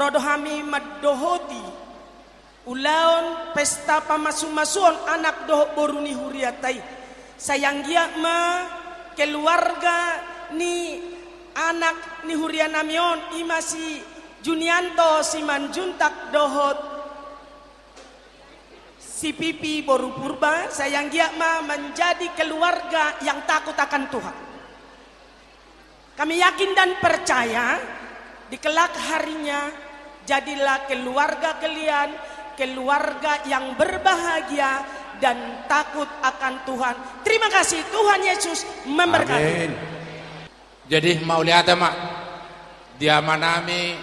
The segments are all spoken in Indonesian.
rodohami maddohoti ulaon pesta pamasu-masuon anak doho boruni huriatai sayang gia ma keluarga ni anak ni hurianamion imasi Junianto Simanjuntak dohot si Pipi Boru Purba sayang gia ma menjadi keluarga yang takut akan Tuhan. Kami yakin dan percaya di kelak harinya jadilah keluarga kalian keluarga yang berbahagia dan takut akan Tuhan. Terima kasih, Tuhan Yesus memberkati. Amin. Jadi mau lihat mak dia manami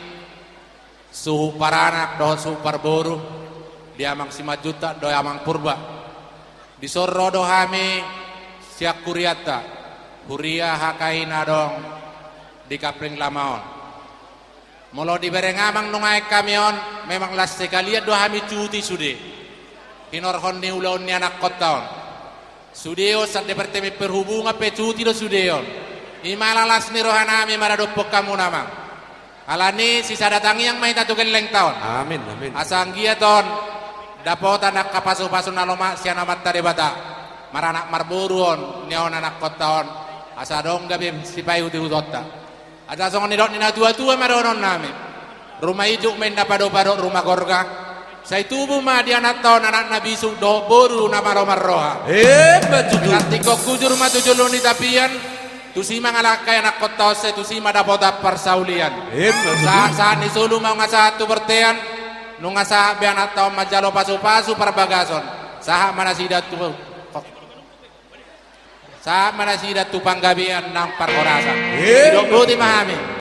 suhu paranak doh suhu parboru dia mang 5 juta doh amang purba disoro doh hami siak kuriata huria hakaina dong di kapling lamaon molo di berengamang nungai kamion memang las sekalian doh hami cuti sude hinor honni ulaun ni anak kotaon sudeo sa departemen perhubungan pe cuti do sudeon imalalas ni rohanami maradopok kamu namang alani sisa datangi yang main tatu geleng tahun. Amin, amin. Asanggia ton dapot anak kapasu-pasu naloma siana matta debata. Maranak marburuon niaon anak kotaon. Asa dong gabi sipai uti utotta. Asa song ni dot ni na tua-tua maronon nami. Rumah ijuk main dapado-pado rumah gorga. Saya tubuh mah di anak tahun anak nabi su do boru nama romar roha. Betul. Nanti kok kujur mah tujulun di tapian. Tusima ngalakai anak kota se tusima dapota persaulian. Saat ni sulu mau ngasa tu bertean nu ngasa be anak tahu majalo pasu-pasu perbagason. Saha mana sidat tu saha mana sidat tu panggabian nang parkorasan. Hidup lu di mahami.